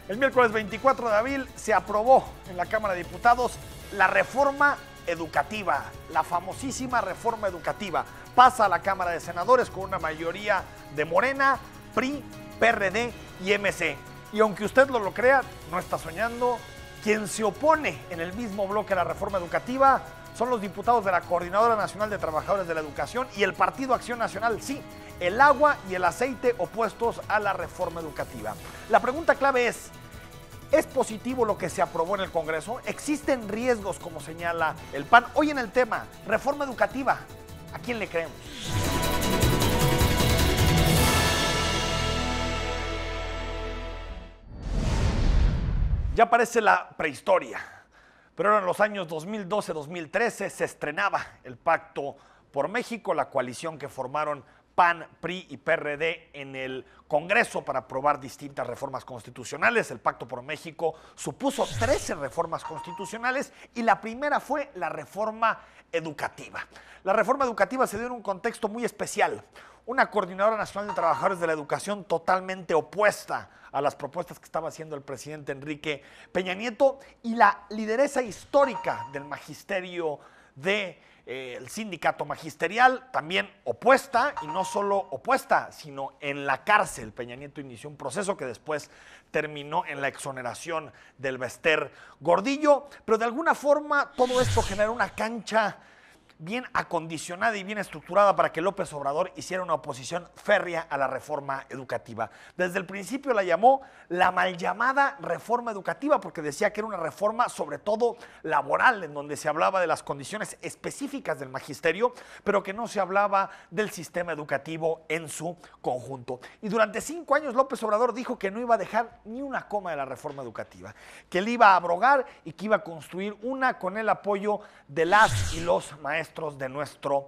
El miércoles 24 de abril se aprobó en la Cámara de Diputados la reforma educativa, la famosísima reforma educativa. Pasa a la Cámara de Senadores con una mayoría de Morena, PRI, PRD y MC. Y aunque usted no lo crea, no está soñando, quien se opone en el mismo bloque a la reforma educativa son los diputados de la Coordinadora Nacional de Trabajadores de la Educación y el Partido Acción Nacional, sí, el agua y el aceite opuestos a la reforma educativa. La pregunta clave ¿es positivo lo que se aprobó en el Congreso? ¿Existen riesgos, como señala el PAN? Hoy en el tema, reforma educativa, ¿a quién le creemos? Ya parece la prehistoria, pero ahora en los años 2012-2013 se estrenaba el Pacto por México, la coalición que formaron PAN, PRI y PRD en el Congreso para aprobar distintas reformas constitucionales. El Pacto por México supuso 13 reformas constitucionales y la primera fue la reforma educativa. La reforma educativa se dio en un contexto muy especial. Una Coordinadora Nacional de Trabajadores de la Educación totalmente opuesta a las propuestas que estaba haciendo el presidente Enrique Peña Nieto y la lideresa histórica del magisterio el sindicato magisterial, también opuesta, y no solo opuesta, sino en la cárcel. Peña Nieto inició un proceso que después terminó en la exoneración del Bester Gordillo, pero de alguna forma todo esto generó una cancha bien acondicionada y bien estructurada para que López Obrador hiciera una oposición férrea a la reforma educativa. Desde el principio la llamó la mal llamada reforma educativa porque decía que era una reforma sobre todo laboral, en donde se hablaba de las condiciones específicas del magisterio, pero que no se hablaba del sistema educativo en su conjunto. Y durante 5 años López Obrador dijo que no iba a dejar ni una coma de la reforma educativa, que él iba a abrogar y que iba a construir una con el apoyo de las y los maestros de nuestro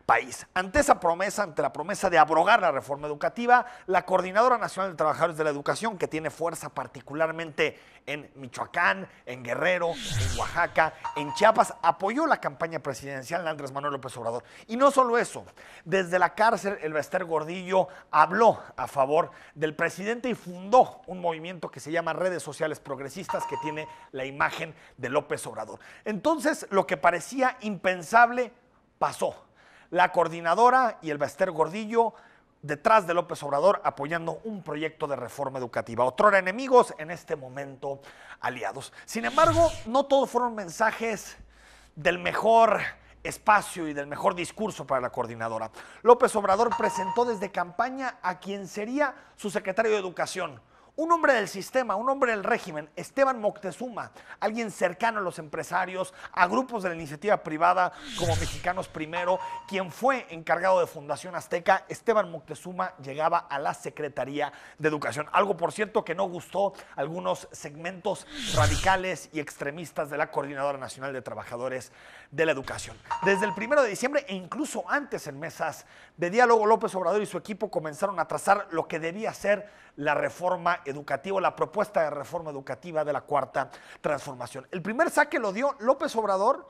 país. Ante esa promesa, ante la promesa de abrogar la reforma educativa, la Coordinadora Nacional de Trabajadores de la Educación, que tiene fuerza particularmente en Michoacán, en Guerrero, en Oaxaca, en Chiapas, apoyó la campaña presidencial de Andrés Manuel López Obrador. Y no solo eso, desde la cárcel el Bester Gordillo habló a favor del presidente y fundó un movimiento que se llama Redes Sociales Progresistas, que tiene la imagen de López Obrador. Entonces, lo que parecía impensable pasó. La coordinadora y el Bester Gordillo detrás de López Obrador apoyando un proyecto de reforma educativa. Otrora enemigos, en este momento aliados. Sin embargo, no todos fueron mensajes del mejor espacio y del mejor discurso para la coordinadora. López Obrador presentó desde campaña a quien sería su secretario de Educación. Un hombre del sistema, un hombre del régimen, Esteban Moctezuma, alguien cercano a los empresarios, a grupos de la iniciativa privada como Mexicanos Primero, quien fue encargado de Fundación Azteca. Esteban Moctezuma llegaba a la Secretaría de Educación. Algo, por cierto, que no gustó a algunos segmentos radicales y extremistas de la Coordinadora Nacional de Trabajadores de la Educación. Desde el 1 de diciembre e incluso antes en mesas de diálogo, López Obrador y su equipo comenzaron a trazar lo que debía ser la reforma educativa, la propuesta de reforma educativa de la Cuarta Transformación. El primer saque lo dio López Obrador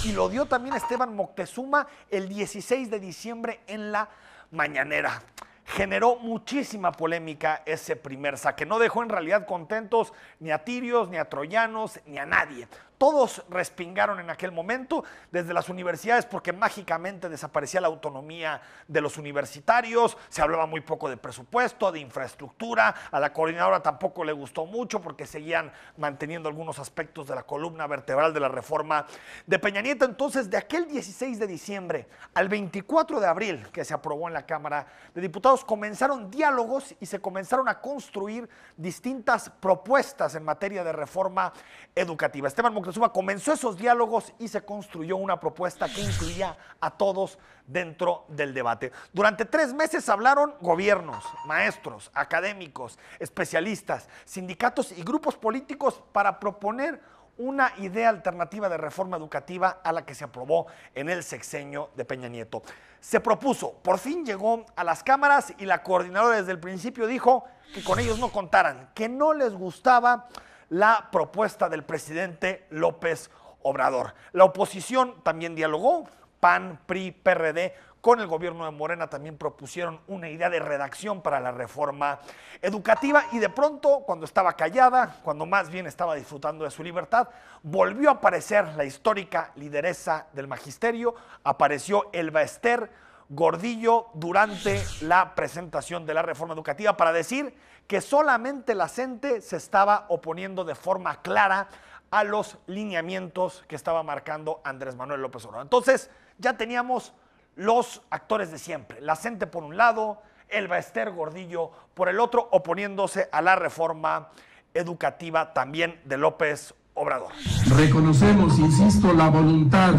y lo dio también Esteban Moctezuma el 16 de diciembre en la mañanera. Generó muchísima polémica ese primer saque. No dejó en realidad contentos ni a tirios, ni a troyanos, ni a nadie. Todos respingaron en aquel momento, desde las universidades, porque mágicamente desaparecía la autonomía de los universitarios, se hablaba muy poco de presupuesto, de infraestructura, a la coordinadora tampoco le gustó mucho porque seguían manteniendo algunos aspectos de la columna vertebral de la reforma de Peña Nieto. Entonces, de aquel 16 de diciembre al 24 de abril, que se aprobó en la Cámara de Diputados, comenzaron diálogos y se comenzaron a construir distintas propuestas en materia de reforma educativa. Esteban Moctezuma comenzó esos diálogos y se construyó una propuesta que incluía a todos dentro del debate. Durante 3 meses hablaron gobiernos, maestros, académicos, especialistas, sindicatos y grupos políticos para proponer una idea alternativa de reforma educativa a la que se aprobó en el sexenio de Peña Nieto. Se propuso, por fin llegó a las cámaras y la coordinadora desde el principio dijo que con ellos no contaran, que no les gustaba la propuesta del presidente López Obrador. La oposición también dialogó, PAN, PRI, PRD, con el gobierno de Morena también propusieron una idea de redacción para la reforma educativa y de pronto, cuando estaba callada, cuando más bien estaba disfrutando de su libertad, volvió a aparecer la histórica lideresa del magisterio, apareció Elba Ester Gordillo durante la presentación de la reforma educativa para decir que solamente la CENTE se estaba oponiendo de forma clara a los lineamientos que estaba marcando Andrés Manuel López Obrador. Entonces, ya teníamos los actores de siempre, la CENTE por un lado, Elba Ester Gordillo por el otro, oponiéndose a la reforma educativa también de López Obrador. Reconocemos, insisto, la voluntad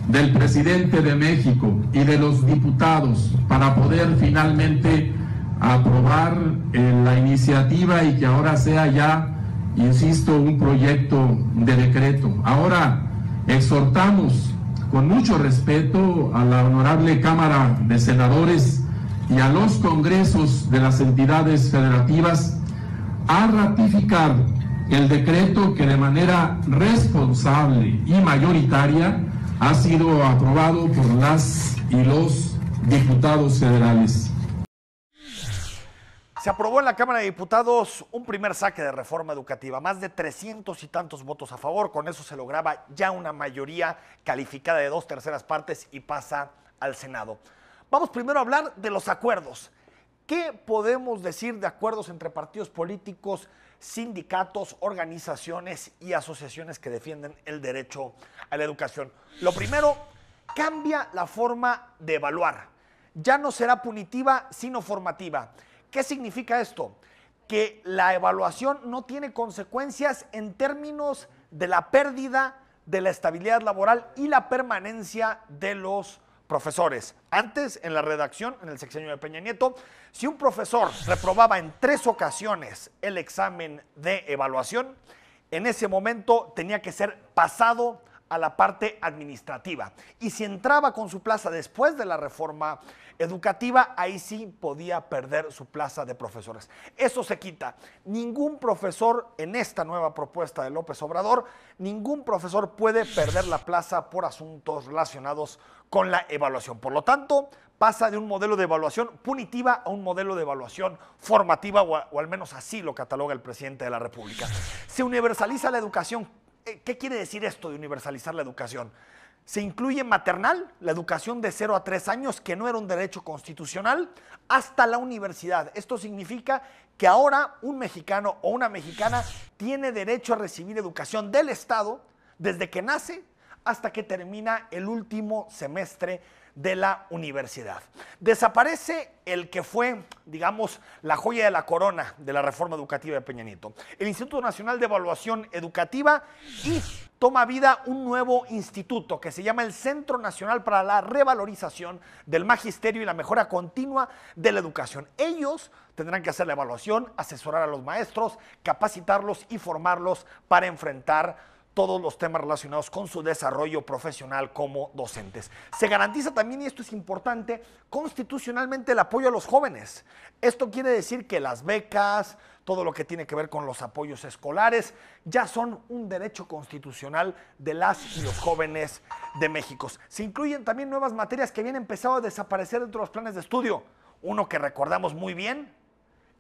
del presidente de México y de los diputados para poder finalmente aprobar la iniciativa y que ahora sea ya, insisto, un proyecto de decreto. Ahora exhortamos con mucho respeto a la honorable Cámara de Senadores y a los congresos de las entidades federativas a ratificar el decreto que de manera responsable y mayoritaria ha sido aprobado por las y los diputados federales. Se aprobó en la Cámara de Diputados un primer saque de reforma educativa, más de 300 y tantos votos a favor, con eso se lograba ya una mayoría calificada de 2/3 partes y pasa al Senado. Vamos primero a hablar de los acuerdos. ¿Qué podemos decir de acuerdos entre partidos políticos, sindicatos, organizaciones y asociaciones que defienden el derecho a la educación? Lo primero, cambia la forma de evaluar. Ya no será punitiva, sino formativa. ¿Qué significa esto? Que la evaluación no tiene consecuencias en términos de la pérdida de la estabilidad laboral y la permanencia de los profesores. Antes, en la redacción, en el sexenio de Peña Nieto, si un profesor reprobaba en 3 ocasiones el examen de evaluación, en ese momento tenía que ser pasado a la parte administrativa. Y si entraba con su plaza después de la reforma educativa, ahí sí podía perder su plaza de profesores. Eso se quita. Ningún profesor en esta nueva propuesta de López Obrador, ningún profesor puede perder la plaza por asuntos relacionados con la evaluación. Por lo tanto, pasa de un modelo de evaluación punitiva a un modelo de evaluación formativa, o al menos así lo cataloga el presidente de la República. Se universaliza la educación. ¿Qué quiere decir esto de universalizar la educación? Se incluye maternal, la educación de 0 a 3 años, que no era un derecho constitucional, hasta la universidad. Esto significa que ahora un mexicano o una mexicana tiene derecho a recibir educación del Estado desde que nace hasta que termina el último semestre de la universidad. Desaparece el que fue, digamos, la joya de la corona de la reforma educativa de Peña Nieto, el Instituto Nacional de Evaluación Educativa, y toma vida un nuevo instituto que se llama el Centro Nacional para la Revalorización del Magisterio y la Mejora Continua de la Educación. Ellos tendrán que hacer la evaluación, asesorar a los maestros, capacitarlos y formarlos para enfrentar todos los temas relacionados con su desarrollo profesional como docentes. Se garantiza también, y esto es importante, constitucionalmente el apoyo a los jóvenes. Esto quiere decir que las becas, todo lo que tiene que ver con los apoyos escolares, ya son un derecho constitucional de las y los jóvenes de México. Se incluyen también nuevas materias que habían empezado a desaparecer dentro de los planes de estudio. Uno que recordamos muy bien,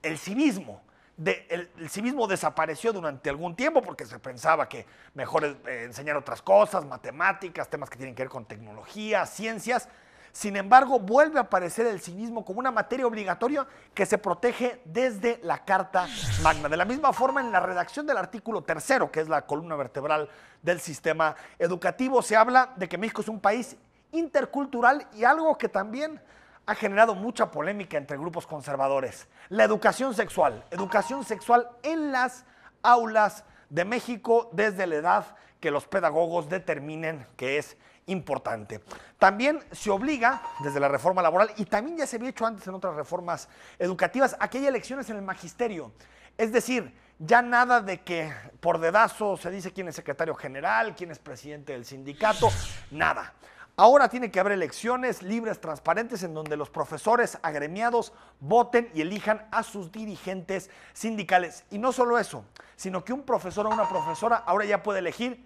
el civismo. El civismo desapareció durante algún tiempo porque se pensaba que mejor enseñar otras cosas, matemáticas, temas que tienen que ver con tecnología, ciencias. Sin embargo, vuelve a aparecer el civismo como una materia obligatoria que se protege desde la Carta Magna. De la misma forma, en la redacción del artículo 3º, que es la columna vertebral del sistema educativo, se habla de que México es un país intercultural, y algo que también ha generado mucha polémica entre grupos conservadores: la educación sexual en las aulas de México desde la edad que los pedagogos determinen que es importante. También se obliga desde la reforma laboral, y también ya se había hecho antes en otras reformas educativas, a que haya elecciones en el magisterio. Es decir, ya nada de que por dedazo se dice quién es secretario general, quién es presidente del sindicato, nada. Ahora tiene que haber elecciones libres, transparentes, en donde los profesores agremiados voten y elijan a sus dirigentes sindicales. Y no solo eso, sino que un profesor o una profesora ahora ya puede elegir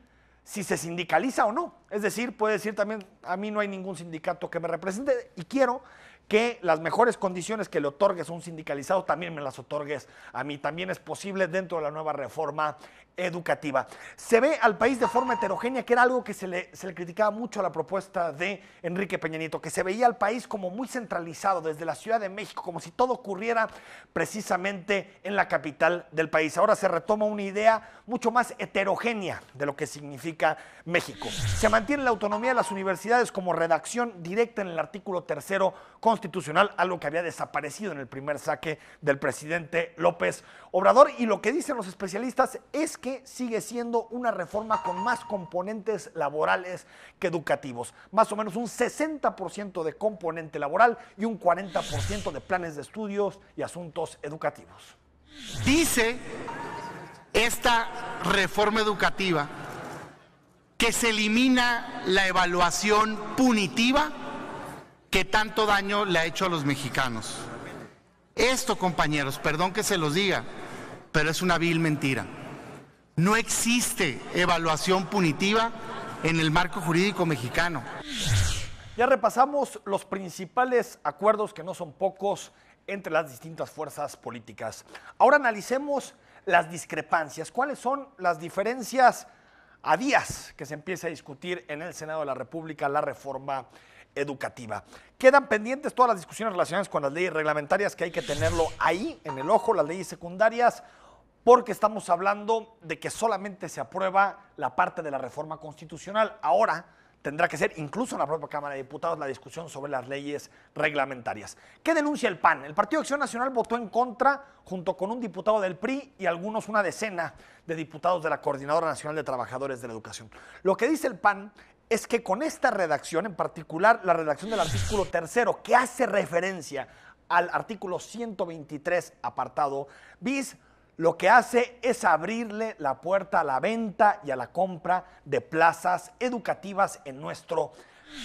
si se sindicaliza o no. Es decir, puede decir también, a mí no hay ningún sindicato que me represente y quiero que las mejores condiciones que le otorgues a un sindicalizado también me las otorgues a mí. También es posible dentro de la nueva reforma educativa. Se ve al país de forma heterogénea, que era algo que se le criticaba mucho a la propuesta de Enrique Peña Nieto, que se veía al país como muy centralizado desde la Ciudad de México, como si todo ocurriera precisamente en la capital del país. Ahora se retoma una idea mucho más heterogénea de lo que significa México. Se mantiene la autonomía de las universidades como redacción directa en el artículo 3º constitucional, algo que había desaparecido en el primer saque del presidente López Obrador, y lo que dicen los especialistas es que sigue siendo una reforma con más componentes laborales que educativos, más o menos un 60% de componente laboral y un 40% de planes de estudios y asuntos educativos. Dice esta reforma educativa que se elimina la evaluación punitiva que tanto daño le ha hecho a los mexicanos. Esto, compañeros, perdón que se los diga, pero es una vil mentira. No existe evaluación punitiva en el marco jurídico mexicano. Ya repasamos los principales acuerdos, que no son pocos, entre las distintas fuerzas políticas. Ahora analicemos las discrepancias. ¿Cuáles son las diferencias a días que se empieza a discutir en el Senado de la República la reforma educativa? Quedan pendientes todas las discusiones relacionadas con las leyes reglamentarias, que hay que tenerlo ahí en el ojo, las leyes secundarias, porque estamos hablando de que solamente se aprueba la parte de la reforma constitucional. Ahora tendrá que ser, incluso en la propia Cámara de Diputados, la discusión sobre las leyes reglamentarias. ¿Qué denuncia el PAN? El Partido de Acción Nacional votó en contra, junto con un diputado del PRI y una decena de diputados de la Coordinadora Nacional de Trabajadores de la Educación. Lo que dice el PAN es que con esta redacción, en particular la redacción del artículo 3º, que hace referencia al artículo 123, apartado bis, lo que hace es abrirle la puerta a la venta y a la compra de plazas educativas en nuestro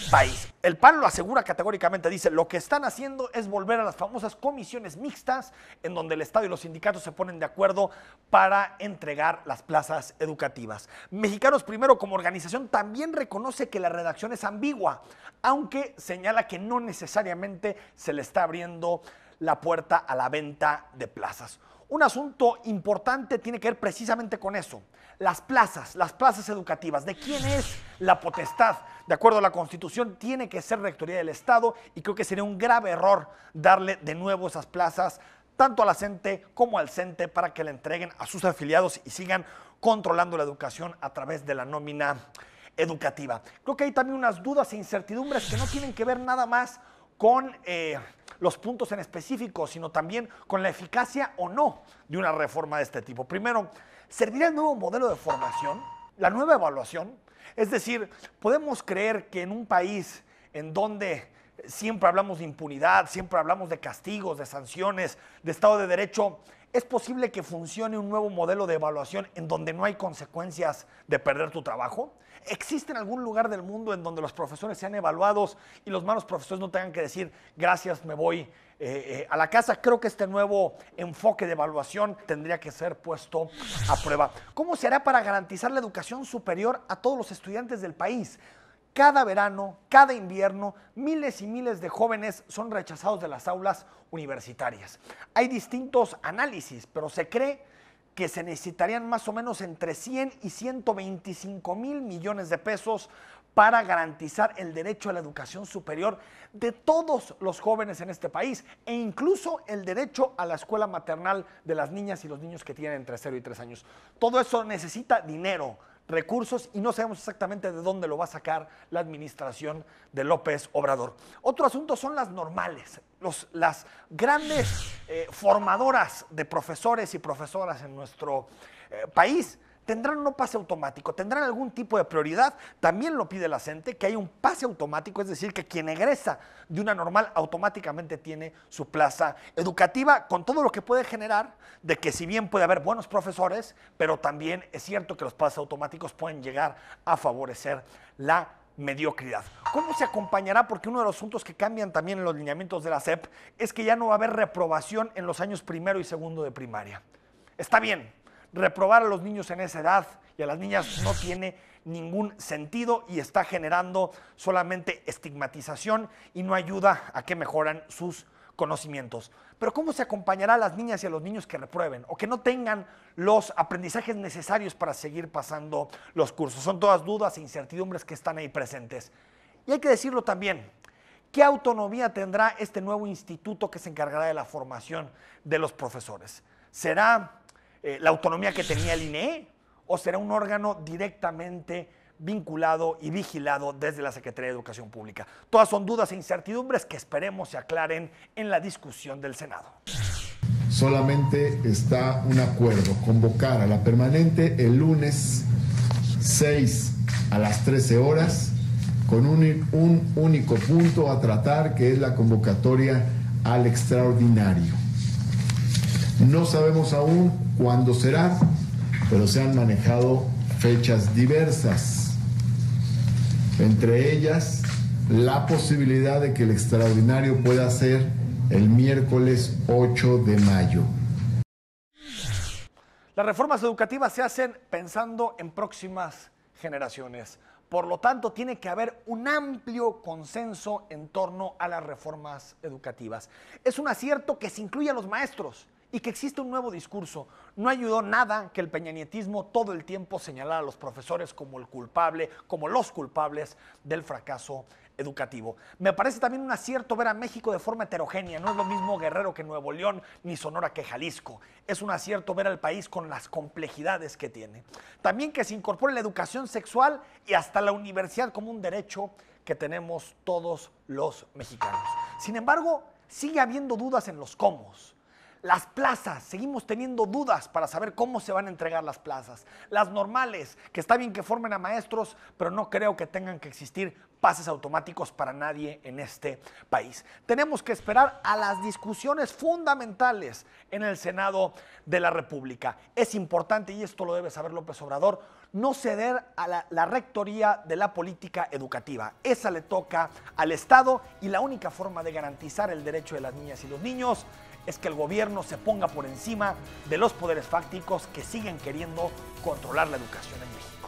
país. El PAN lo asegura categóricamente, dice, lo que están haciendo es volver a las famosas comisiones mixtas, en donde el Estado y los sindicatos se ponen de acuerdo para entregar las plazas educativas. Mexicanos Primero, como organización, también reconoce que la redacción es ambigua, aunque señala que no necesariamente se le está abriendo la puerta a la venta de plazas. Un asunto importante tiene que ver precisamente con eso. Las plazas educativas. ¿De quién es la potestad? De acuerdo a la Constitución, tiene que ser rectoría del Estado, y creo que sería un grave error darle de nuevo esas plazas tanto a la CENTE como al CENTE para que le entreguen a sus afiliados y sigan controlando la educación a través de la nómina educativa. Creo que hay también unas dudas e incertidumbres que no tienen que ver nada más con los puntos en específico, sino también con la eficacia o no de una reforma de este tipo. Primero, ¿servirá el nuevo modelo de formación? ¿La nueva evaluación? Es decir, ¿podemos creer que en un país en donde siempre hablamos de impunidad, siempre hablamos de castigos, de sanciones, de Estado de Derecho, es posible que funcione un nuevo modelo de evaluación en donde no hay consecuencias de perder tu trabajo? ¿Existe en algún lugar del mundo en donde los profesores sean evaluados y los malos profesores no tengan que decir gracias, me voy a la casa? Creo que este nuevo enfoque de evaluación tendría que ser puesto a prueba. ¿Cómo se hará para garantizar la educación superior a todos los estudiantes del país? Cada verano, cada invierno, miles y miles de jóvenes son rechazados de las aulas universitarias. Hay distintos análisis, pero se cree que se necesitarían más o menos entre 100 y 125 mil millones de pesos para garantizar el derecho a la educación superior de todos los jóvenes en este país, e incluso el derecho a la escuela maternal de las niñas y los niños que tienen entre 0 y 3 años. Todo eso necesita dinero, recursos, y no sabemos exactamente de dónde lo va a sacar la administración de López Obrador. Otro asunto son las normales, las grandes formadoras de profesores y profesoras en nuestro país. ¿Tendrán un pase automático? ¿Tendrán algún tipo de prioridad? También lo pide la CENTE, que haya un pase automático, es decir, que quien egresa de una normal automáticamente tiene su plaza educativa, con todo lo que puede generar de que, si bien puede haber buenos profesores, pero también es cierto que los pases automáticos pueden llegar a favorecer la mediocridad. ¿Cómo se acompañará? Porque uno de los asuntos que cambian también en los lineamientos de la SEP es que ya no va a haber reprobación en los años primero y segundo de primaria. Está bien. Reprobar a los niños en esa edad y a las niñas no tiene ningún sentido y está generando solamente estigmatización y no ayuda a que mejoran sus conocimientos. Pero ¿cómo se acompañará a las niñas y a los niños que reprueben o que no tengan los aprendizajes necesarios para seguir pasando los cursos? Son todas dudas e incertidumbres que están ahí presentes. Y hay que decirlo también, ¿qué autonomía tendrá este nuevo instituto que se encargará de la formación de los profesores? ¿Será la autonomía que tenía el INEE o será un órgano directamente vinculado y vigilado desde la Secretaría de Educación Pública? Todas son dudas e incertidumbres que esperemos se aclaren en la discusión del Senado. Solamente está un acuerdo, convocar a la permanente el lunes 6 a las 13 horas con un único punto a tratar, que es la convocatoria al extraordinario. No sabemos aún cuándo será, pero se han manejado fechas diversas, entre ellas la posibilidad de que el extraordinario pueda ser el miércoles 8 de mayo. Las reformas educativas se hacen pensando en próximas generaciones. Por lo tanto, tiene que haber un amplio consenso en torno a las reformas educativas. Es un acierto que se incluya a los maestros y que existe un nuevo discurso. No ayudó nada que el peñanietismo todo el tiempo señalara a los profesores como el culpable, como los culpables del fracaso educativo. Me parece también un acierto ver a México de forma heterogénea. No es lo mismo Guerrero que Nuevo León, ni Sonora que Jalisco. Es un acierto ver al país con las complejidades que tiene. También que se incorpore la educación sexual y hasta la universidad como un derecho que tenemos todos los mexicanos. Sin embargo, sigue habiendo dudas en los cómo. Las plazas, seguimos teniendo dudas para saber cómo se van a entregar las plazas. Las normales, que está bien que formen a maestros, pero no creo que tengan que existir pases automáticos para nadie en este país. Tenemos que esperar a las discusiones fundamentales en el Senado de la República. Es importante, y esto lo debe saber López Obrador, no ceder a la rectoría de la política educativa. Esa le toca al Estado y la única forma de garantizar el derecho de las niñas y los niños es que el gobierno se ponga por encima de los poderes fácticos que siguen queriendo controlar la educación en México.